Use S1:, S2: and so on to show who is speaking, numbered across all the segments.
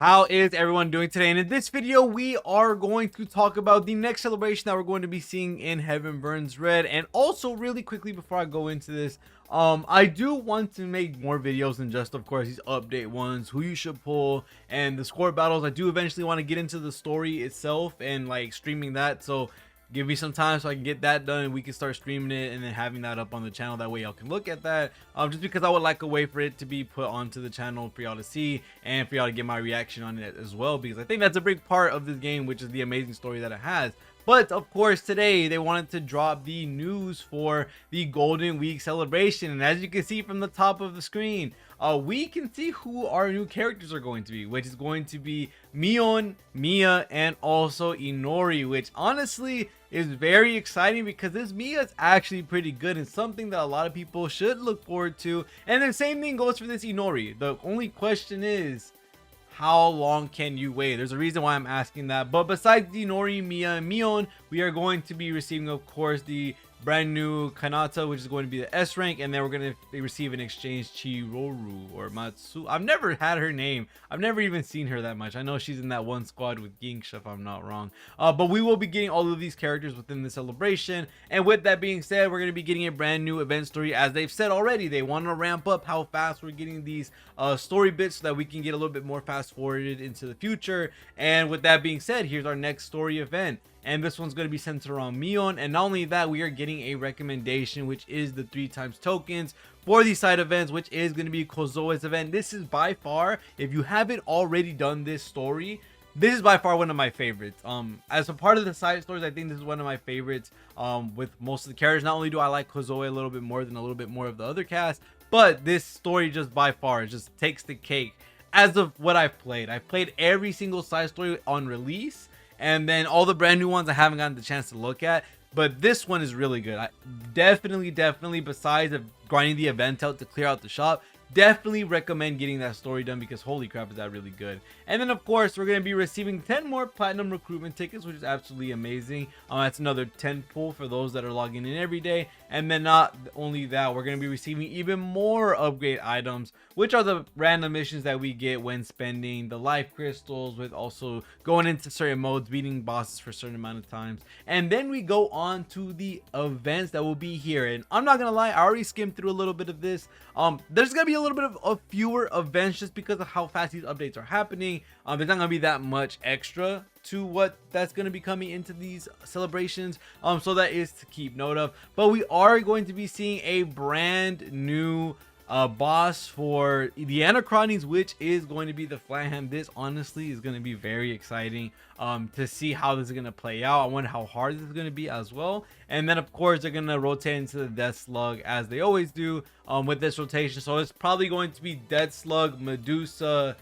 S1: How is everyone doing today? And in this video, we are going to talk about the next celebration that we're going to be seeing in Heaven Burns Red. And also, really quickly before I go into this, I do want to make more videos than just, of course, these update ones, who you should pull, and the score battles. I do eventually want to get into the story itself and like streaming that. So give me some time so I can get that done and we can start streaming it and then having that up on the channel. That way y'all can look at that, just because I would like a way for it to be put onto the channel for y'all to see and for y'all to get my reaction on it as well, because I think that's a big part of this game, which is the amazing story that it has. But of course, today they wanted to drop the news for the Golden Week celebration, and as you can see from the top of the screen, we can see who our new characters are going to be, which is going to be Mion, Miya, and also Inori, which honestly is very exciting because this Miya is actually pretty good and something that a lot of people should look forward to. And the same thing goes for this Inori. The only question is, how long can you wait? There's a reason why I'm asking that. But besides the Inori, Miya, and Mion, we are going to be receiving, of course, the brand new Kanata, which is going to be the S rank, and then we're going to receive an exchange Chiroru or Matsu. I've never had her name. I've never even seen her that much. I know she's in that one squad with Gingsha, if I'm not wrong. But we will be getting all of these characters within the celebration. And with that being said, we're going to be getting a brand new event story. As they've said already, they want to ramp up how fast we're getting these story bits so that we can get a little bit more fast forwarded into the future. And with that being said, here's our next story event. And this one's going to be centered around Mion. And not only that, we are getting a recommendation, which is the 3x tokens for these side events, which is going to be Kozoe's event. This is by far, if you haven't already done this story, this is by far one of my favorites. As a part of the side stories, I think this is one of my favorites with most of the characters. Not only do I like Kozoe a little bit more than a little bit more of the other cast, but this story just by far just takes the cake as of what I've played. I've played every single side story on release, and then all the brand new ones I haven't gotten the chance to look at, but this one is really good. I definitely besides of grinding the event out to clear out the shop, definitely recommend getting that story done, because holy crap is that really good. And then of course we're going to be receiving 10 more platinum recruitment tickets, which is absolutely amazing. That's another 10 pull for those that are logging in every day. And then not only that, we're going to be receiving even more upgrade items, which are the random missions that we get when spending the life crystals, with also going into certain modes, beating bosses for a certain amount of times. And then we go on to the events that will be here. And I'm not gonna lie, I already skimmed through a little bit of this. There's gonna be a little bit of fewer events just because of how fast these updates are happening. There's not gonna be that much extra to what that's going to be coming into these celebrations, so that is to keep note of. But we are going to be seeing a brand new boss for the Anachronies, which is going to be the Flathand. This honestly is going to be very exciting to see how this is going to play out. I wonder how hard this is going to be as well. And then of course they're going to rotate into the Death Slug as they always do with this rotation. So it's probably going to be Death Slug, Medusa,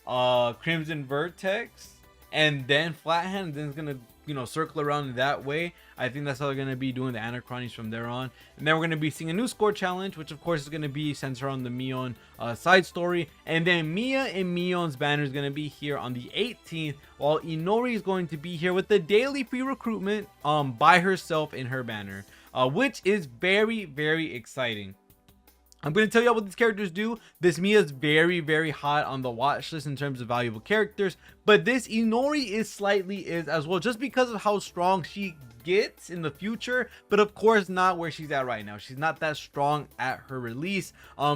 S1: Crimson Vertex, and then Flathand. Then it's gonna, you know, circle around that way. I think that's how they're gonna be doing the Anachronies from there on. And then we're gonna be seeing a new score challenge, which of course is gonna be centered on the Mion side story. And then Miya and Mion's banner is gonna be here on the 18th, while Inori is going to be here with the daily free recruitment by herself in her banner, which is very exciting. I'm going to tell you what these characters do. This Miya is very hot on the watch list in terms of valuable characters, but this Inori is slightly as well, just because of how strong she gets in the future, but of course not where she's at right now. She's not that strong at her release.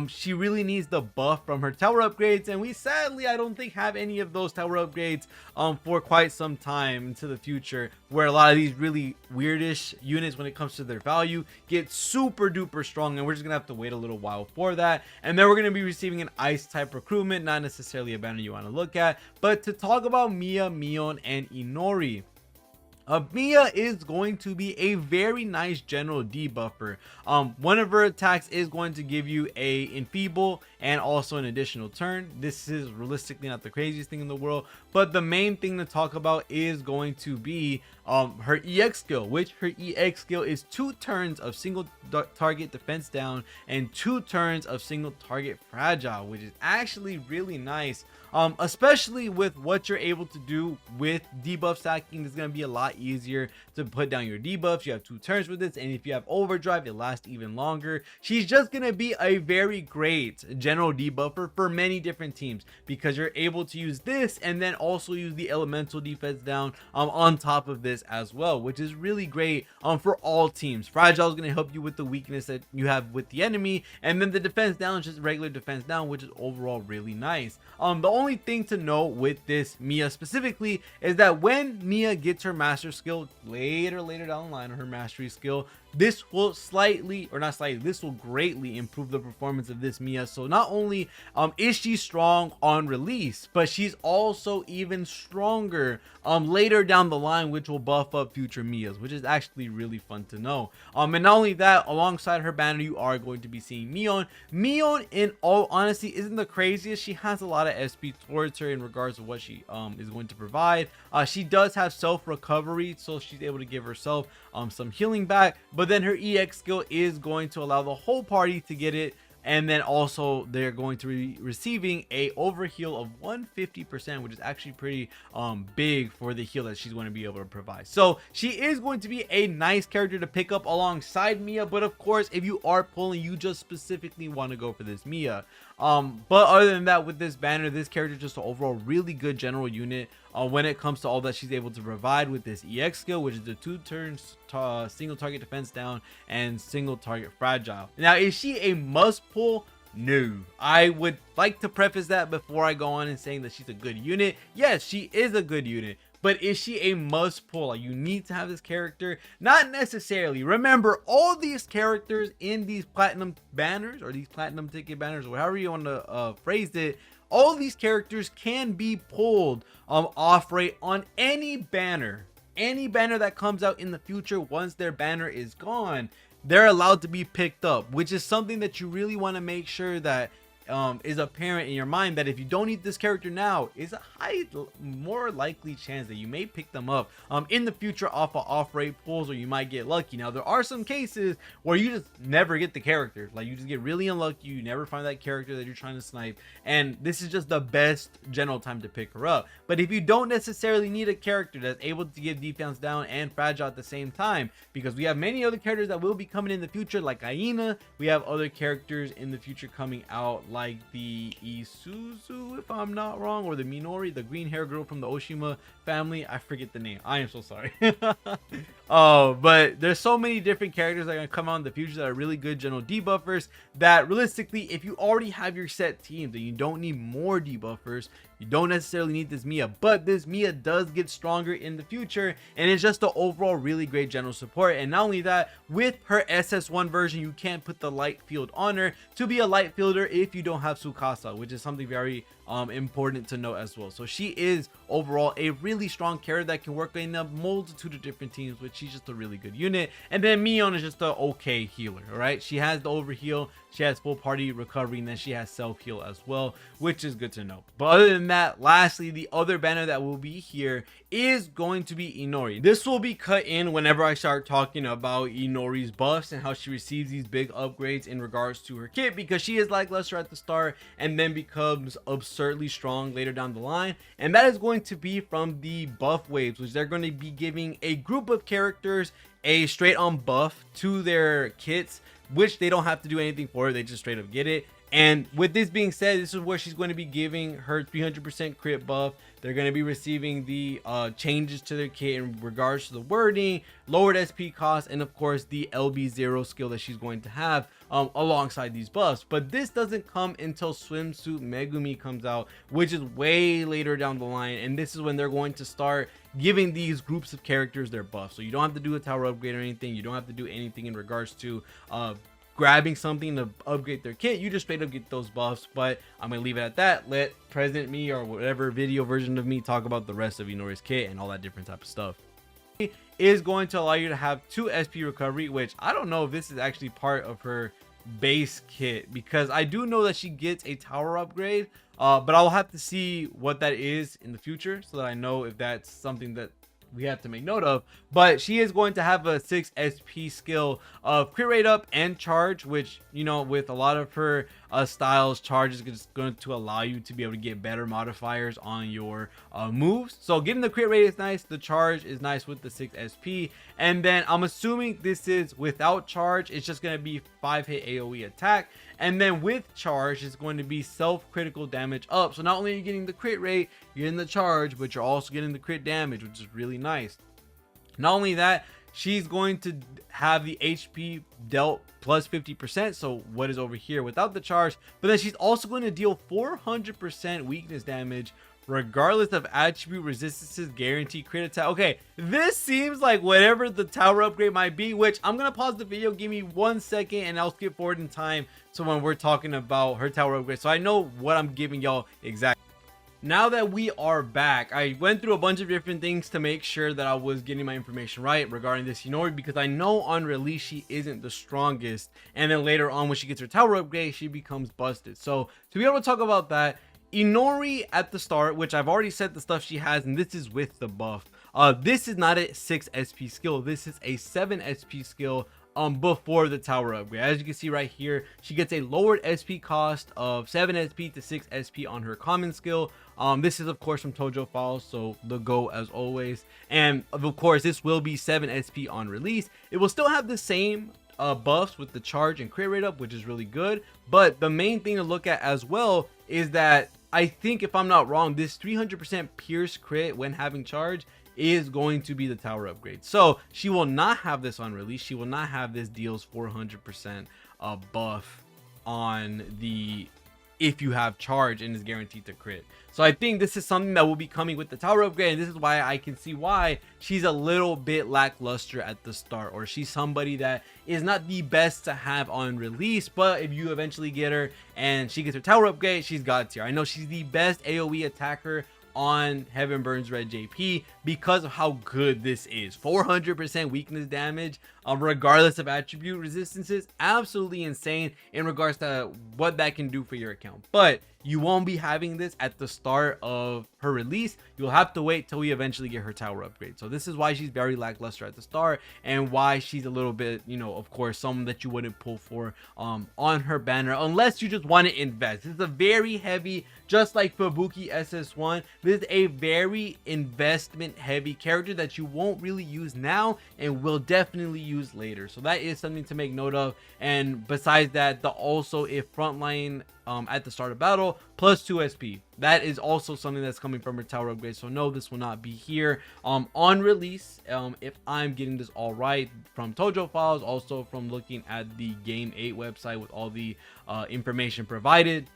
S1: She really needs the buff from her tower upgrades, and we sadly, I don't think, have any of those tower upgrades for quite some time into the future, where a lot of these really weirdish units, when it comes to their value, get super duper strong, and we're just gonna have to wait a little while for that. And then we're gonna be receiving an ice type recruitment, not necessarily a banner you want to look at. But to talk about Miya, Mion, and Inori, Miya is going to be a very nice general debuffer. One of her attacks is going to give you a enfeeble and also an additional turn. This is realistically not the craziest thing in the world, but the main thing to talk about is going to be her EX skill, which her EX skill is 2 turns of single target defense down and 2 turns of single target fragile, which is actually really nice. especially with what you're able to do with debuff stacking. It's going to be a lot easier to put down your debuffs. You have 2 turns with this, and if you have overdrive, it lasts even longer. She's just going to be a very great general debuffer for many different teams, because you're able to use this and then also use the elemental defense down on top of this as well, which is really great for all teams. Fragile is going to help you with the weakness that you have with the enemy, and then the defense down is just regular defense down, which is overall really nice. The only thing to note with this Miya specifically is that when Miya gets her master skill later down the line, or her mastery skill, this will this will greatly improve the performance of this Miya. So not only is she strong on release, but she's also even stronger later down the line, which will buff up future Miyas, which is actually really fun to know. And not only that, alongside her banner, you are going to be seeing Mion. Mion, in all honesty, isn't the craziest. She has a lot of SP towards her in regards to what she is going to provide. She does have self recovery, so she's able to give herself some healing back, but then her EX skill is going to allow the whole party to get it, and then also they're going to be receiving a overheal of 150%, which is actually pretty big for the heal that she's going to be able to provide. So she is going to be a nice character to pick up alongside Miya, but of course, if you are pulling, you just specifically want to go for this Miya. But other than that, with this banner, this character is just an overall really good general unit when it comes to all that she's able to provide with this EX skill, which is the 2 turns single target defense down and single target fragile. Now, is she a must pull? No. I would like to preface that before I go on and saying that she's a good unit. Yes, she is a good unit, but is she a must pull? Like, you need to have this character? Not necessarily. Remember, all these characters in these platinum banners, or these platinum ticket banners, or however you want to phrase it, all these characters can be pulled off rate on any banner. Any banner that comes out in the future, once their banner is gone, they're allowed to be picked up, which is something that you really want to make sure that is apparent in your mind, that if you don't need this character now, is a more likely chance that you may pick them up in the future off of off-rate pulls, or you might get lucky. Now, there are some cases where you just never get the character, like you just get really unlucky, you never find that character that you're trying to snipe, and this is just the best general time to pick her up. But if you don't necessarily need a character that's able to give defense down and fragile at the same time, because we have many other characters that will be coming in the future, like Aina, we have other characters in the future coming out like the Isuzu, if I'm not wrong, or the Minori, the green hair girl from the Oshima family. I forget the name. I am so sorry. But there's so many different characters that are going to come out in the future that are really good general debuffers, that realistically, if you already have your set team, then you don't need more debuffers. You don't necessarily need this Miya, but this Miya does get stronger in the future, and it's just the overall really great general support. And not only that, with her SS1 version, you can put the light field on her to be a light fielder if you don't have Tsukasa, which is something very important to note as well. So she is overall a really strong character that can work in a multitude of different teams, which she's just a really good unit. And then Mion is just a okay healer. All right, she has the overheal, she has full party recovery, and then she has self heal as well, which is good to know. But other than that, lastly, the other banner that will be here is going to be Inori. This will be cut in whenever I start talking about Inori's buffs and how she receives these big upgrades in regards to her kit, because she is lackluster at the start and then becomes absurdly strong later down the line. And that is going to be from the buff waves, which they're going to be giving a group of characters a straight on buff to their kits, which they don't have to do anything for, they just straight up get it. And with this being said, this is where she's going to be giving her 300% crit buff. They're going to be receiving the changes to their kit in regards to the wording, lowered SP cost, and of course the LB0 skill that she's going to have alongside these buffs. But this doesn't come until Swimsuit Megumi comes out, which is way later down the line, and this is when they're going to start giving these groups of characters their buffs. So you don't have to do a tower upgrade or anything. You don't have to do anything in regards to grabbing something to upgrade their kit. You just straight up get those buffs. But I'm gonna leave it at that. Let President Me, or whatever video version of me, talk about the rest of Inori's kit and all that different type of stuff. It is going to allow you to have 2 SP recovery, which I don't know if this is actually part of her base kit, because I do know that she gets a tower upgrade, but I'll have to see what that is in the future so that I know if that's something that we have to make note of. But she is going to have a 6 SP skill of crit rate up and charge, which, you know, with a lot of her styles. Charge is just going to allow you to be able to get better modifiers on your moves. So getting the crit rate is nice. The charge is nice with the 6 SP. And then I'm assuming this is without charge. It's just going to be 5-hit AoE attack. And then with charge, it's going to be self-critical damage up. So not only are you getting the crit rate, you're getting the charge, but you're also getting the crit damage, which is really nice. Not only that, she's going to have the HP dealt plus 50%, so what is over here without the charge, but then she's also going to deal 400% weakness damage regardless of attribute, resistances, guaranteed crit attack. Okay, this seems like whatever the tower upgrade might be, which I'm gonna pause the video, give me 1 second, and I'll skip forward in time to when we're talking about her tower upgrade, so I know what I'm giving y'all exactly. Now that we are back, I went through a bunch of different things to make sure that I was getting my information right regarding this Inori, because I know on release she isn't the strongest, and then later on when she gets her tower upgrade, she becomes busted. So to be able to talk about that, Inori at the start, which I've already said the stuff she has, and this is with the buff. This is not a 6 SP skill. This is a 7 SP skill before the tower upgrade. As you can see right here, she gets a lowered SP cost of 7 SP to 6 SP on her common skill. This is of course from Tojo Files, so the go as always. And of course this will be 7 SP on release. It will still have the same buffs with the charge and crit rate up, which is really good. But the main thing to look at as well is that I think, if I'm not wrong, this 300% pierce crit when having charge is going to be the tower upgrade. So she will not have this on release. She will not have this deals 400% buff on the if you have charge and is guaranteed to crit. So I think this is something that will be coming with the tower upgrade, and this is why I can see why she's a little bit lackluster at the start, or she's somebody that is not the best to have on release. But if you eventually get her and she gets her tower upgrade, she's god tier. I know she's the best AoE attacker on Heaven Burns Red JP because of how good this is. 400% weakness damage regardless of attribute resistances, absolutely insane in regards to what that can do for your account. But you won't be having this at the start of her release. You'll have to wait till we eventually get her tower upgrade. So this is why she's very lackluster at the start, and why she's a little bit, you know, of course, someone that you wouldn't pull for on her banner unless you just want to invest. This is a very heavy, just like Fubuki SS1, this is a very investment heavy character that you won't really use now and will definitely use later. So that is something to make note of. And besides that, the also if frontline at the start of battle plus 2 SP, that is also something that's coming from her tower upgrade. So no, this will not be here on release, if I'm getting this all right from Tojo Files, also from looking at the Game 8 website with all the information provided.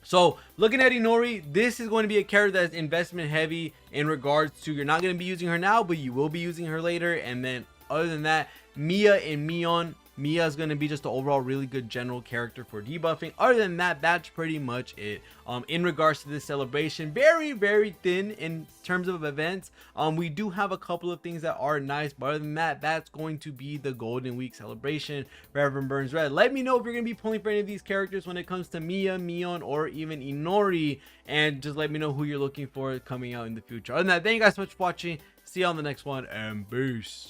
S1: So looking at Inori, this is going to be a character that's investment heavy in regards to, you're not going to be using her now, but you will be using her later. And then other than that, Miya and Mion. Miya is going to be just the overall really good general character for debuffing. Other than that, that's pretty much it. In regards to this celebration, very, very thin in terms of events. We do have a couple of things that are nice, but other than that, that's going to be the Golden Week celebration for Heaven Burns Red. Let me know if you're going to be pulling for any of these characters when it comes to Miya, Mion, or even Inori, and just let me know who you're looking for coming out in the future. Other than that, thank you guys so much for watching. See you on the next one, and peace.